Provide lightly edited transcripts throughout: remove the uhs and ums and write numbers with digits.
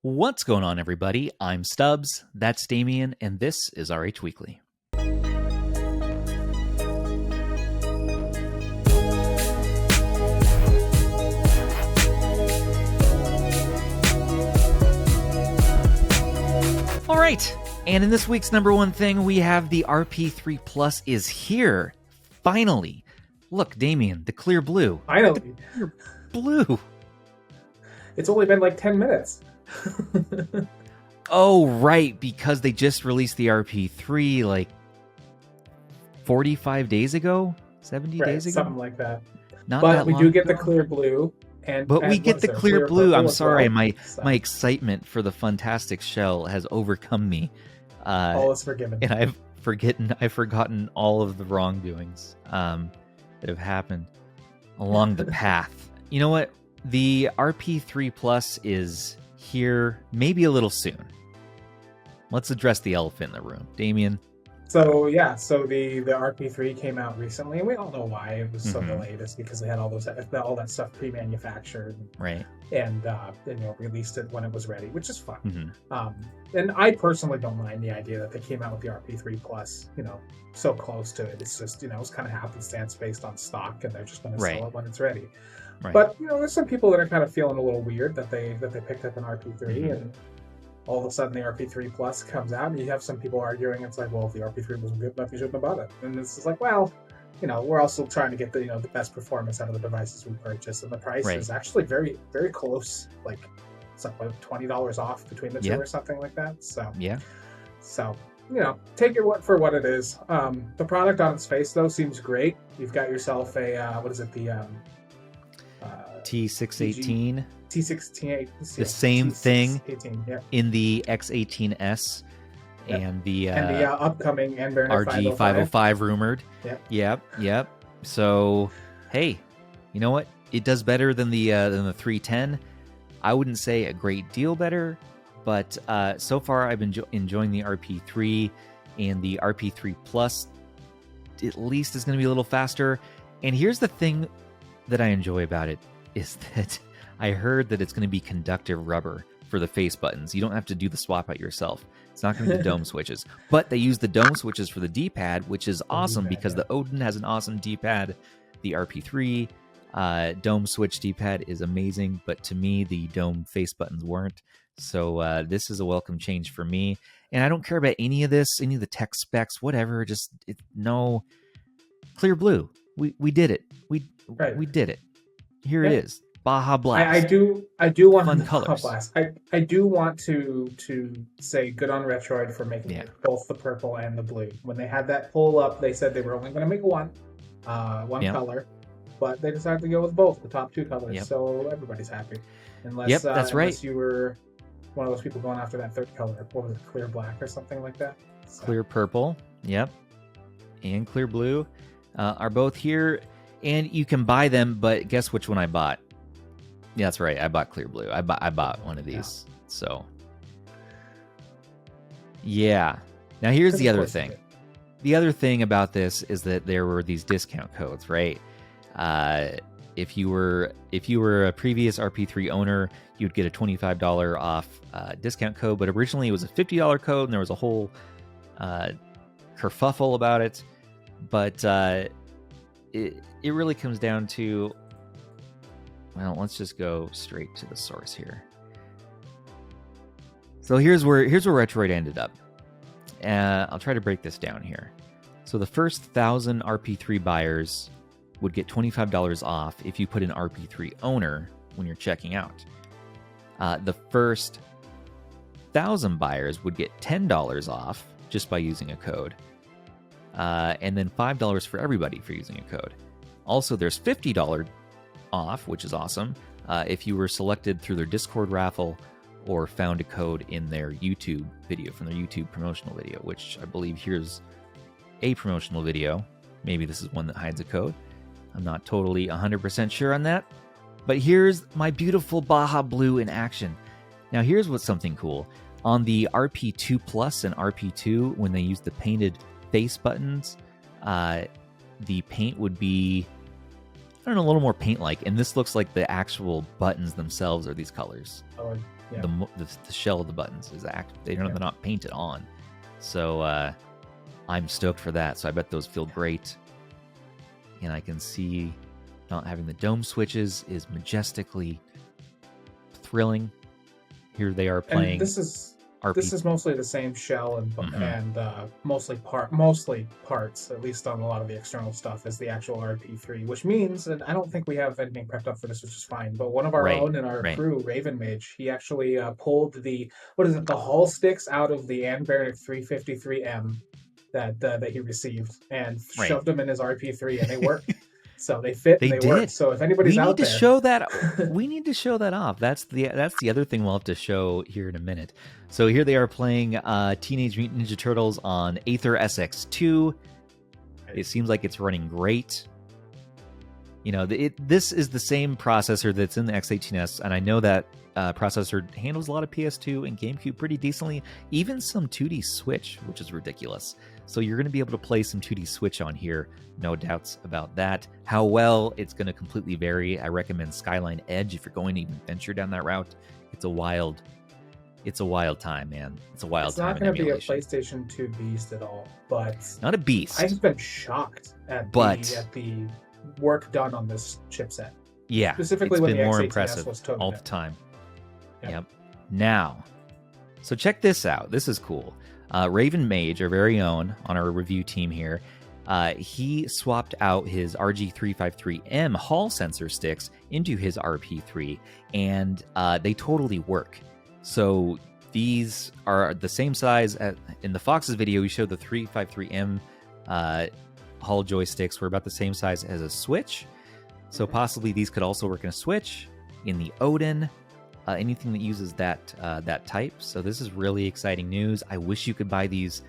What's going on, everybody? I'm Stubbs, that's Damien, and this is RH Weekly. All right, and in this week's number one thing, we have the RP3 Plus is here, finally. Look, Damien, the clear blue. Finally. The clear blue. It's only been like 10 minutes. Oh, right, because they just released the RP3 like 45 days ago? 70 days ago? Something like that. But we do get the clear blue. But we get the clear blue. I'm sorry, well, my excitement for the Fantastic Shell has overcome me. All is forgiven. And I've forgotten all of the wrongdoings that have happened along the path. You know what? The RP3 Plus is here maybe a little soon. Let's address the elephant in the room. Damien? So the RP3 came out recently, and we all know why it was so delayed. It's because they had all that stuff pre-manufactured, right? And released it when it was ready, which is fun. And I personally don't mind the idea that they came out with the RP3 Plus, so close to it. It's just it's kind of happenstance based on stock, and they're just going to sell it when it's ready. Right. But there's some people that are kind of feeling a little weird that they picked up an RP3 and all of a sudden the RP3 Plus comes out, and you have some people arguing it's like, well, if the RP3 wasn't good enough, you shouldn't have bought it. And it's just like, well, we're also trying to get the best performance out of the devices we purchase, and the price is actually very, very close. Like it's like $20 off between the two or something like that. So take it for what it is. The product on its face though seems great. You've got yourself a T618. T618. The same thing in the X18S and the upcoming Anbernic RG505 rumored. Yep. So, hey, you know what? It does better than the 310. I wouldn't say a great deal better, but so far I've been enjoying the RP3, and the RP3 Plus at least is going to be a little faster. And here's the thing that I enjoy about it is that I heard that it's going to be conductive rubber for the face buttons. You don't have to do the swap out yourself. It's not going to be the dome switches. But they use the dome switches for the D-pad, which is awesome because the Odin has an awesome D-pad. The RP3 dome switch D-pad is amazing, but to me, the dome face buttons weren't. So this is a welcome change for me. And I don't care about any of this, any of the tech specs, whatever. Just no clear blue. We did it. We did it. Here it is. Baja Blast. I do want fun colors. Blast. I do want to say good on Retroid for making both the purple and the blue. When they had that pull up, they said they were only going to make one color, but they decided to go with both, the top two colors. So everybody's happy. Unless that's right. Unless you were one of those people going after that third color, what was it, clear black or something like that? So. Clear purple, and clear blue are both here, and you can buy them. But guess which one I bought? Yeah, that's right. I bought clear blue. I bought one of these. Yeah. So, yeah. Now here's the other thing. The other thing about this is that there were these discount codes, right? If you were a previous RP3 owner, you'd get a $25 off discount code. But originally it was a $50 code, and there was a whole kerfuffle about it. But it really comes down to. Well, let's just go straight to the source here. So here's where Retroid ended up. I'll try to break this down here. So the first 1,000 RP3 buyers would get $25 off if you put in RP3 owner when you're checking out. The first 1,000 buyers would get $10 off just by using a code. And then $5 for everybody for using a code. Also, there's $50 off, which is awesome, if you were selected through their Discord raffle or found a code in their YouTube video, from their YouTube promotional video, which I believe here's a promotional video. Maybe this is one that hides a code. I'm not totally 100% sure on that. But here's my beautiful Baja Blue in action. Now here's what's something cool. On the RP2 Plus and RP2, when they use the painted face buttons, the paint would be a little more paint-like, and this looks like the actual buttons themselves are these colors. Oh, Yeah. The shell of the buttons is active. They're not painted on. So I'm stoked for that. So I bet those feel great. And I can see not having the dome switches is majestically thrilling. Here they are playing. And this is mostly the same shell and mostly parts, at least on a lot of the external stuff, as the actual RP3, which means, and I don't think we have anything prepped up for this, which is fine, but one of our own in our crew, Raven Mage, he actually pulled the Hall sticks out of the AnberNIC 353M that he received and shoved them in his RP3, and they work. So they fit and they work. So if anybody's out there, we need to show that off. That's the other thing we'll have to show here in a minute. So here they are playing Teenage Mutant Ninja Turtles on Aether SX2. It seems like it's running great. You know, this is the same processor that's in the X18S, and I know that processor handles a lot of PS2 and GameCube pretty decently, even some 2D Switch, which is ridiculous. So you're going to be able to play some 2D Switch on here, no doubts about that. How well, it's going to completely vary. I recommend Skyline Edge if you're going to even venture down that route. It's a wild time, man. It's a wild time. It's not going to be a PlayStation 2 beast at all, but not a beast. I've been shocked at the work done on this chipset. Yeah, specifically when the more X18S impressive was token all the time. Yep. Now, so check this out. This is cool. Raven Mage, our very own, on our review team here, he swapped out his RG353M Hall sensor sticks into his RP3, and they totally work. So these are the same size. In the Fox's video, we showed the 353M Hall joysticks were about the same size as a Switch. So possibly these could also work in a Switch, in the Odin, anything that uses that type. So this is really exciting news. I wish you could buy these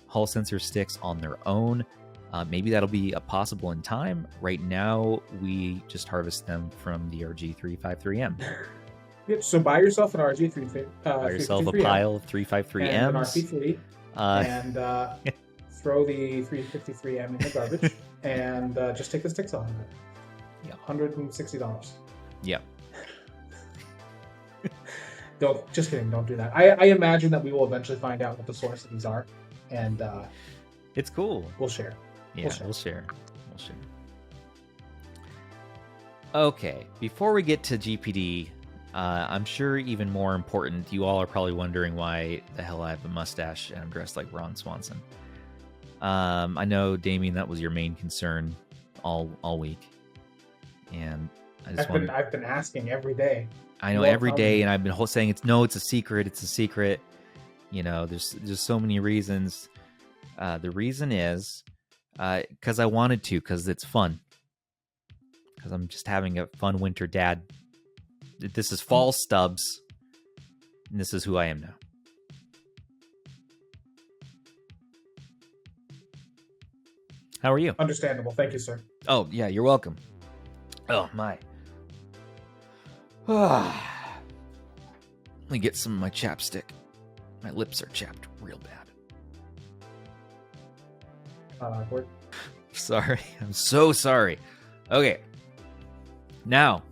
Hall sensor sticks on their own. Maybe that'll be possible in time. Right now, we just harvest them from the RG353M. Yep, so buy yourself an RG353M. Buy yourself a pile of 353Ms. And an RP3. And throw the 353M in the garbage. And just take the sticks off of it. Yeah, $160. Yep. Just kidding, don't do that. I imagine that we will eventually find out what the source of these are. And it's cool. We'll share. Yeah, we'll share. Okay, before we get to GPD, I'm sure even more important, you all are probably wondering why the hell I have a mustache and I'm dressed like Ron Swanson. I know, Damien, that was your main concern all week. And I've been asking every day. I know every day, and I've been saying it's a secret. It's a secret. You know, there's so many reasons. The reason is because I wanted to, because it's fun. Because I'm just having a fun winter dad. This is fall Stubbs, and this is who I am now. How are you? Understandable. Thank you, sir. Oh, yeah, you're welcome. Oh, my. Let me get some of my chapstick. My lips are chapped real bad. Awkward. Sorry. I'm so sorry. Okay. Now,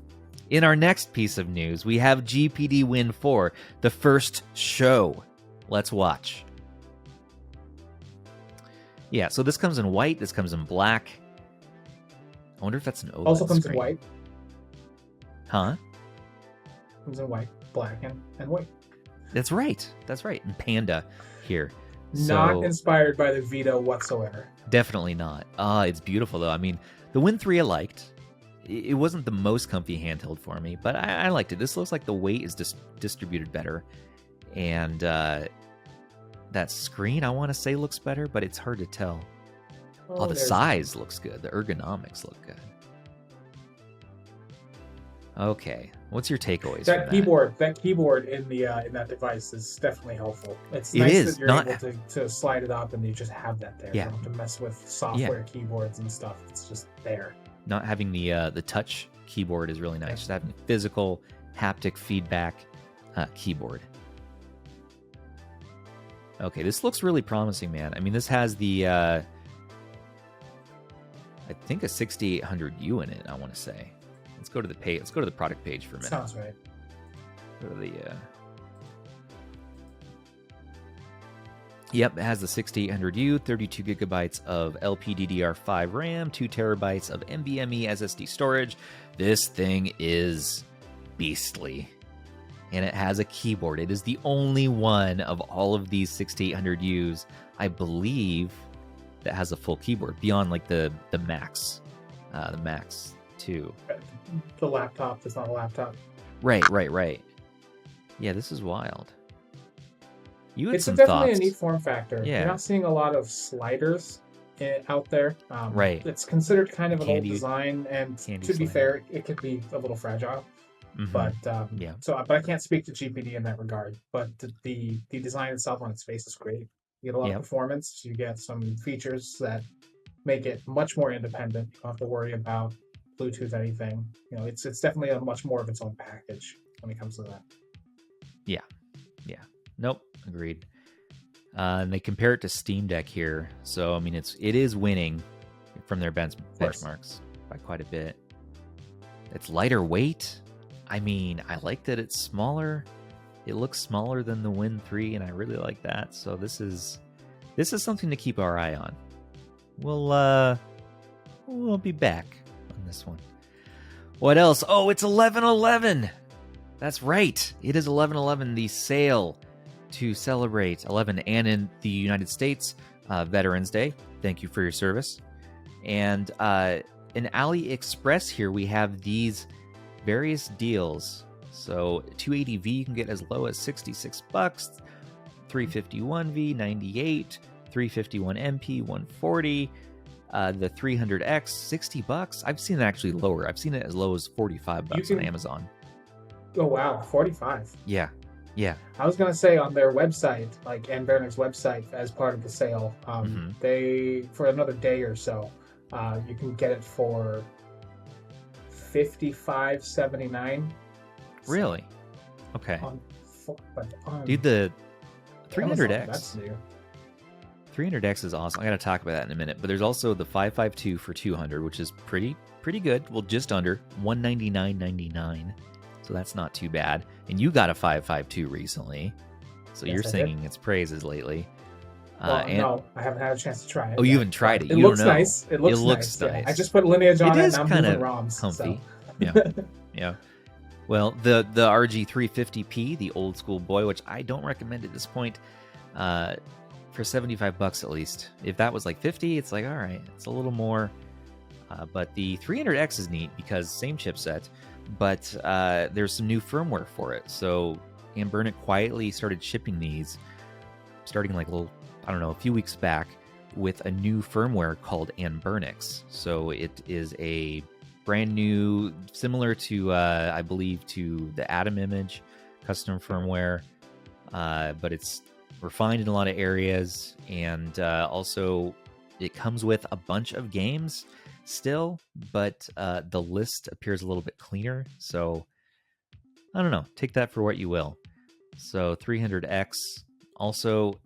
in our next piece of news, we have GPD Win4, the first show. Let's watch. Yeah, so this comes in white. This comes in black. I wonder if that's an OLED Also comes screen. in white. Huh? Comes in white, black, and white. That's right. And Panda here. Not inspired by the Vita whatsoever. Definitely not. It's beautiful, though. I mean, the Win3 I liked. It wasn't the most comfy handheld for me, but I liked it. This looks like the weight is distributed better. And that screen, I want to say, looks better, but it's hard to tell. Oh, the size looks good. The ergonomics look good. Okay, what's your takeaways? That keyboard in that device is definitely helpful. It's nice that you're able to slide it up and you just have that there. Yeah. You don't have to mess with software keyboards and stuff. It's just there. Not having the touch keyboard is really nice. Just having physical haptic feedback keyboard. Okay, this looks really promising, man. I mean, this has the I think a 6800U in it, I want to say. Let's go to the page. Let's go to the product page for a minute. Sounds right. Go to the Yep, it has the 6800U, 32 gigabytes of LPDDR5 RAM, 2 terabytes of NVMe SSD storage. This thing is beastly. And it has a keyboard. It is the only one of all of these 6800Us, I believe, that has a full keyboard beyond like the Max. The Max 2. The laptop is not a laptop. Right. Yeah, this is wild. You had It's some definitely thoughts. a neat form factor. Yeah. You're not seeing a lot of sliders out there. Right. It's considered kind of an old Candy- design, and candy to be slider. fair, it could be a little fragile. Mhm. But Yeah. but I can't speak to GPD in that regard. But the design itself on its face is great. You get a lot Yep. of performance. You get some features that make it much more independent. You don't have to worry about Bluetooth anything. You know, it's definitely a much more of its own package when it comes to that. Nope, agreed. And they compare it to Steam Deck here, so I mean it is winning from their benchmarks by quite a bit. It's lighter weight. I mean, I like that it's smaller. It looks smaller than the Win3, and I really like that. So this is something to keep our eye on. We'll be back on this one. What else? Oh, it's 11/11. That's right. It is 11/11, the sale to celebrate 11 and in the United States, Veterans Day. Thank you for your service. And in AliExpress here, we have these various deals. So 280V you can get as low as $66, 351V 98, 351MP 140, the 300X $60. I've seen it actually lower. I've seen it as low as $45 on Amazon. Oh wow, 45. Yeah. I was gonna say on their website, like AnberNIX website, as part of the sale, they for another day or so, you can get it for $55.79. Really? Okay. On Dude, the Amazon, 300X. that's new. 300X is awesome. I got to talk about that in a minute. But there's also the 552 for 200, which is pretty good. Well, just under $199.99. So that's not too bad. And you got a 552 recently, so Yes, you're I singing its praises lately. Well, no, I haven't had a chance to try it. Oh, you haven't tried it. It You looks don't know. nice. It looks nice. Yeah. nice. I just put Lineage on It it, is and I'm kind moving of ROMs. comfy. So. Yeah. Well, the RG350P, the old school boy, which I don't recommend at this point, for $75 at least. If that was like 50, it's like, all right, it's a little more. But the 300X is neat because same chipset, but there's some new firmware for it. So AnberNIC quietly started shipping these, starting like a few weeks back, with a new firmware called AnberNIX. So it is a brand new, similar to I believe to the Atom Image custom firmware, but it's refined in a lot of areas, and also it comes with a bunch of games still, but the list appears a little bit cleaner. So I don't know, take that for what you will. So 300X, also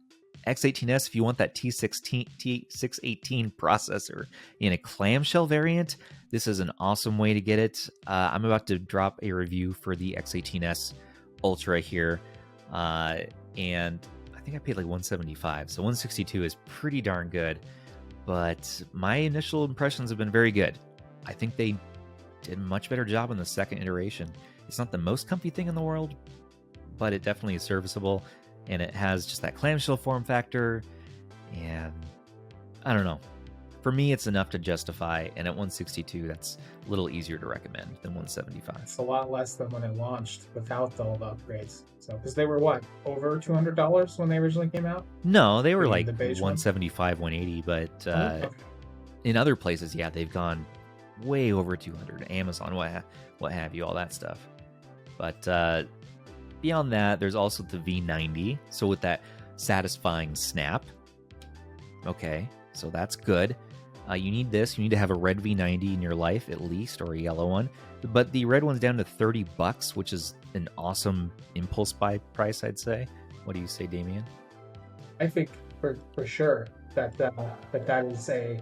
X18S if you want that T618 processor in a clamshell variant. This is an awesome way to get it. I'm about to drop a review for the X18S Ultra here, and I think I paid like $175, so $162 is pretty darn good. But my initial impressions have been very good. I think they did a much better job in the second iteration. It's not the most comfy thing in the world, but it definitely is serviceable, and it has just that clamshell form factor, and I don't know. For me, it's enough to justify, and at $162, that's a little easier to recommend than $175. It's a lot less than when it launched without all the upgrades. So, because they were what, over $200 when they originally came out? No, they were like the beige $175, $180, but Okay. in other places, yeah, they've gone way over $200. Amazon, what have you, all that stuff. But beyond that, there's also the V90. So with that satisfying snap, okay, so that's good. You need this. You need to have a red V90 in your life at least, or a yellow one. But the red one's down to $30, which is an awesome impulse buy price, I'd say. What do you say, Damien? I think for sure that is a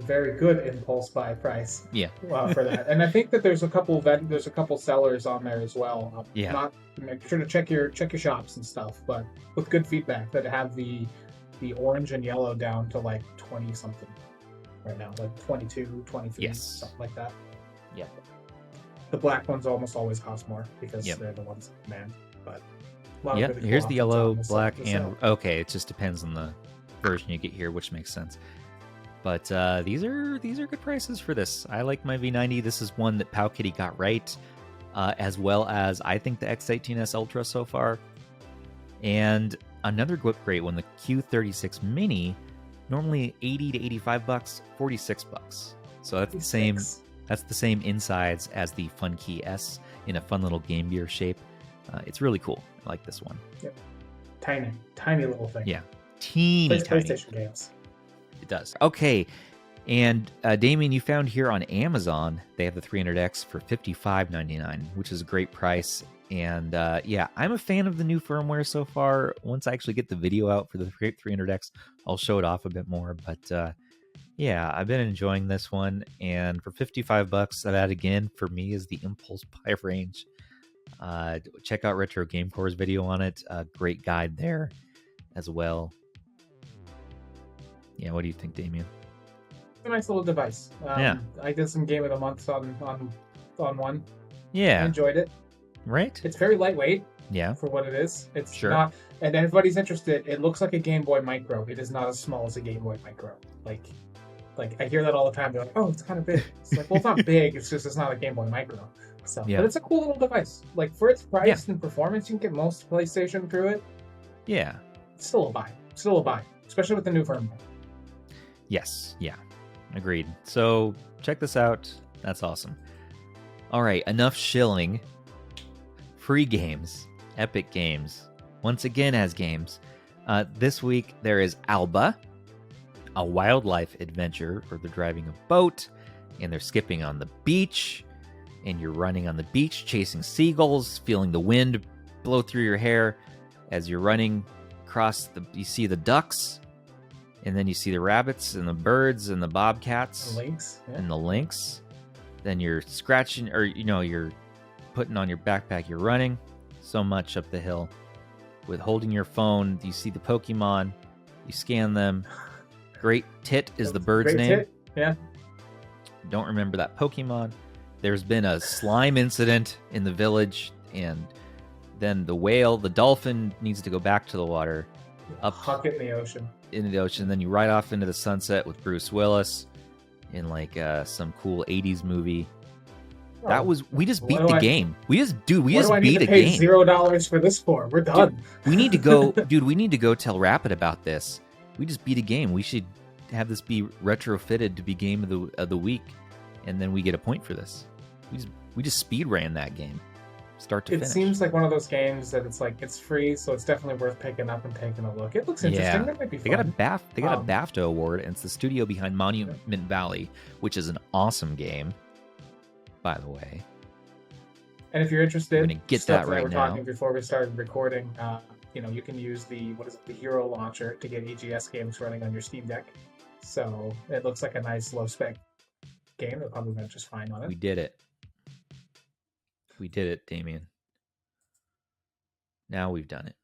very good impulse buy price. Yeah. For that, and I think that there's a couple sellers on there as well. Yeah. Make sure to check your shops and stuff, but with good feedback that have the the orange and yellow down to like 20 something right now, like 22, 23, Yes. something like that. Yep. The black ones almost always cost more because Yep. they're the ones in demand. But a lot of Yeah, really cool here's the options yellow, on this black, this and set. okay, it just depends on the version you get here, which makes sense. But these are good prices for this. I like my V90. This is one that PowKiddy got right, as well as I think the X18S Ultra so far. And another great one, the Q36 Mini, normally 80 to 85 bucks, 46 bucks. So that's the same. That's the same insides as the FunKey S in a fun little Game Gear shape. It's really cool. I like this one. Yep. Tiny little thing. Yeah, tiny. PlayStation games. It does. Okay, and Damien, you found here on Amazon, they have the 300X for $55.99, which is a great price. And yeah, I'm a fan of the new firmware so far. Once I actually get the video out for the 300X, I'll show it off a bit more. But yeah, I've been enjoying this one. And for 55 bucks, that again for me is the Impulse Pi range. Check out Retro Game Core's video on it. Great guide there as well. Yeah, what do you think, Damien? It's a nice little device. Yeah. I did some Game of the Month on one. Yeah. I enjoyed it. Right? It's very lightweight. Yeah. For what it is. It's Sure. not, and everybody's interested, it looks like a Game Boy Micro. It is not as small as a Game Boy Micro. Like I hear that all the time. They're like, oh, it's kind of big. It's like, well, it's not big. It's just, it's not a Game Boy Micro. So, Yeah. But it's a cool little device. Like, for its price and performance, you can get most PlayStation through it. Yeah. It's still a buy. Still a buy. Especially with the new firmware. Yes. Yeah. Agreed. So check this out. That's awesome. All right. Enough shilling. Free games. EpicGames. Once again has games. This week there is Alba, a wildlife adventure where they're driving a boat and they're skipping on the beach and you're running on the beach chasing seagulls, feeling the wind blow through your hair as you're running across you see the ducks, and then you see the rabbits and the birds and the bobcats The links. Yeah. and the lynx. Then you're scratching, or you're putting on your backpack, you're running so much up the hill with holding your phone. You see the Pokemon, you scan them. Great Tit is the bird's Great name. Tit. Yeah. Don't remember that Pokemon. There's been a slime incident in the village, and then the dolphin needs to go back to the water. Huck it in the ocean. In the ocean. Then you ride off into the sunset with Bruce Willis in like some cool 80s movie. We just beat the game. We just beat a game. What do I need to pay $0 for this for? We're done. We need to go, we need to go tell Rapid about this. We just beat a game. We should have this be retrofitted to be game of the week, and then we get a point for this. We just speed ran that game, start to finish. It seems like one of those games that it's free, so it's definitely worth picking up and taking a look. It looks interesting. That might be fun. They got a BAFTA award, and it's the studio behind Monument Valley, which is an awesome game, by the way. And if you're interested, we're gonna get that right we're now. Talking before we started recording, you can use the Hero Launcher to get EGS games running on your Steam Deck. So it looks like a nice low spec game. It'll probably run just fine on it. We did it. We did it, Damien. Now we've done it.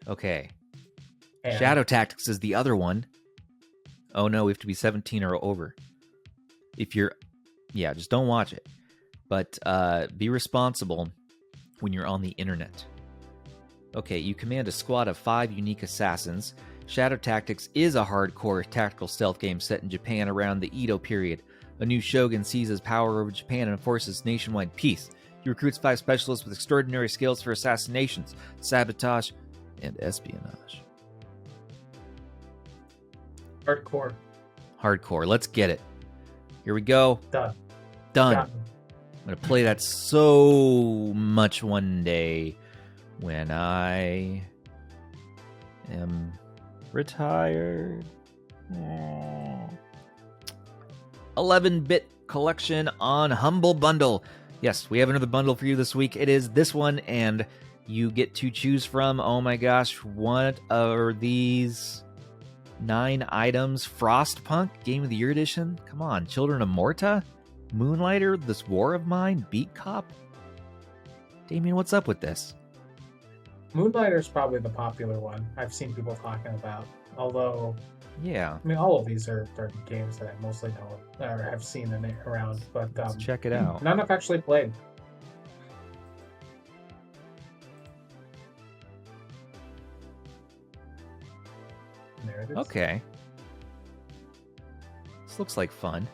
Okay. And Shadow Tactics is the other one. Oh no, we have to be 17 or over. Just don't watch it. But be responsible when you're on the internet. Okay, you command a squad of 5 unique assassins. Shadow Tactics is a hardcore tactical stealth game set in Japan around the Edo period. A new shogun seizes power over Japan and enforces nationwide peace. He recruits 5 specialists with extraordinary skills for assassinations, sabotage, and espionage. Hardcore. Let's get it. Here we go. Done. I'm going to play that so much one day when I am retired. 11-bit collection on Humble Bundle. Yes, we have another bundle for you this week. It is this one, and you get to choose from, oh my gosh, what are these 9 items? Frostpunk, Game of the Year Edition? Come on, Children of Morta? Moonlighter, This War of Mine? Beat Cop? Damien, what's up with this? Moonlighter's probably the popular one I've seen people talking about. Although, Yeah. I mean, all of these are games that I mostly know or have seen around. But Let's check it out. none I've actually played. There it is. Okay. This looks like fun.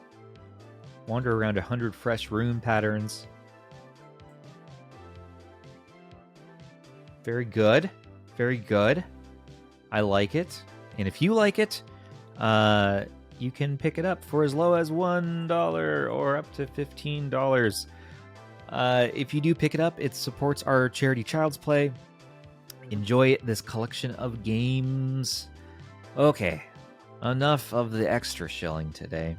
Wander around 100 fresh room patterns. Very good. Very good. I like it. And if you like it, you can pick it up for as low as $1 or up to $15. If you do pick it up, it supports our charity Child's Play. Enjoy this collection of games. Okay, enough of the extra shilling today.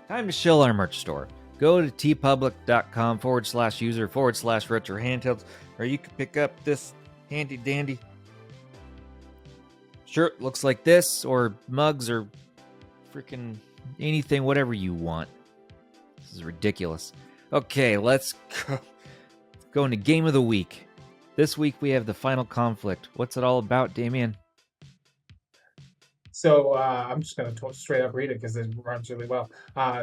Time to shill our merch store. Go to tpublic.com/user/retro-handhelds, or you can pick up this handy dandy shirt. Looks like this, or mugs, or freaking anything, whatever you want. This is ridiculous. Okay, let's go into Game of the Week. This week we have the Final Conflict. What's it all about, Damien? So I'm just going to straight up read it because it runs really well.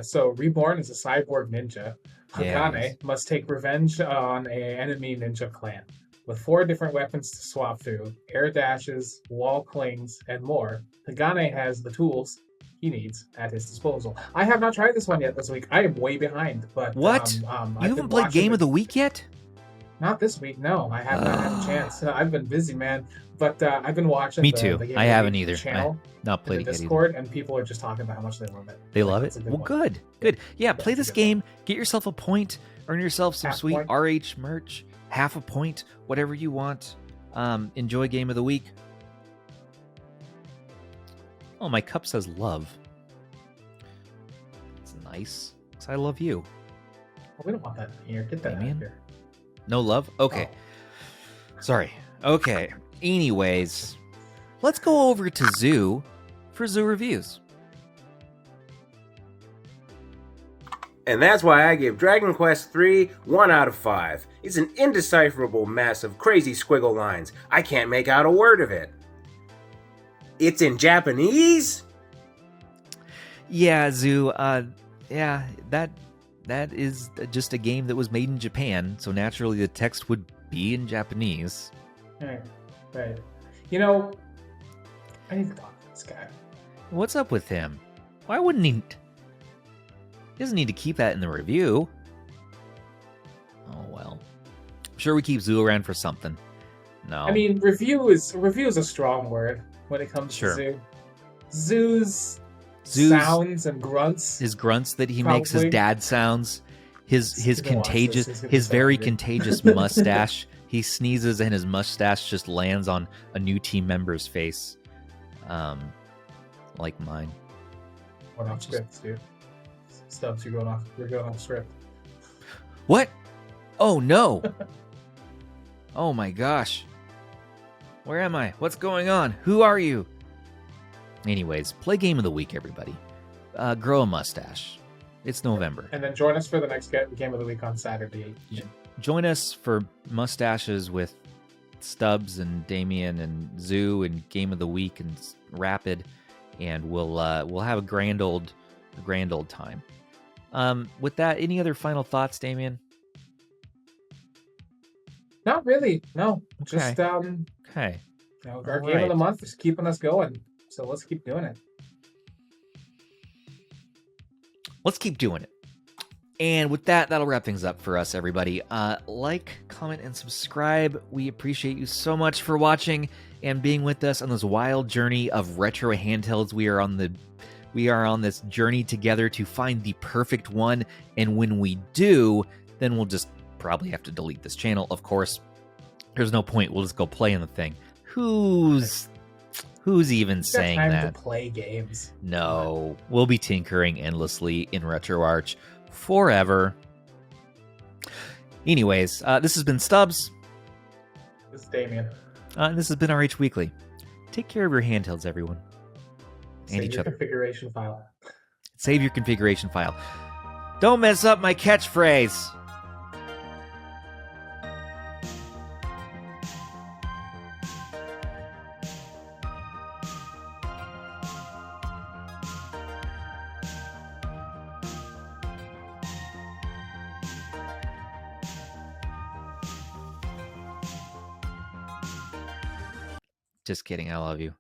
So Reborn is a cyborg ninja. Hagane must take revenge on an enemy ninja clan. With 4 different weapons to swap through, air dashes, wall clings, and more, Hagane has the tools he needs at his disposal. I have not tried this one yet this week. I am way behind. But what? You haven't played Game of the Week yet? Not this week, no. I have not had a chance. I've been busy, man. But I've been watching. Me too. I haven't either. Channel. Not played the Discord, and people are just talking about how much they love it. They love it? Well, good. Good. Yeah, play this game. Get yourself a point. Earn yourself some sweet RH merch. Half a point. Whatever you want. Enjoy Game of the Week. Oh, my cup says love. It's nice. Because I love you. Well, we don't want that in here. Get that out of here. No love? Okay. Oh. Sorry. Okay. Anyways, let's go over to Zoo for Zoo Reviews. And that's why I give Dragon Quest III 1 out of 5. It's an indecipherable mess of crazy squiggle lines. I can't make out a word of it. It's in Japanese? Yeah, Zoo. Yeah, that is just a game that was made in Japan, so naturally the text would be in Japanese. Right. You know, I need to talk to this guy. What's up with him? Why wouldn't he? He doesn't need to keep that in the review. Oh, well. I'm sure we keep Zoo around for something. No. I mean, review is a strong word when it comes to Zoo. Zoo's sounds and grunts. His grunts that he makes, his dad sounds, his contagious, his very contagious mustache. He sneezes and his mustache just lands on a new team member's face, like mine. What off script, dude? Stubbs, you're going off script. What? Oh no! Oh my gosh! Where am I? What's going on? Who are you? Anyways, play Game of the Week, everybody. Grow a mustache. It's November. And then join us for the next Game of the Week on Saturday. Join us for mustaches with Stubbs and Damien and Zoo and Game of the Week and Rapid, and we'll have a grand old time. With that, any other final thoughts, Damien? Not really. No. Okay. Just okay. Our game of the month is keeping us going, so let's keep doing it. Let's keep doing it. And with that, that'll wrap things up for us, everybody. Like, comment, and subscribe. We appreciate you so much for watching and being with us on this wild journey of retro handhelds. We are on this journey together to find the perfect one, and when we do, then we'll just probably have to delete this channel. Of course, there's no point. We'll just go play in the thing. Who's even saying time that? To play games. No, we'll be tinkering endlessly in RetroArch forever. Anyways, this has been Stubbs. This is Damien. And this has been RH Weekly. Take care of your handhelds, everyone. Save and each other. Configuration file. Save your configuration file. Don't mess up my catchphrase. Just kidding. I love you.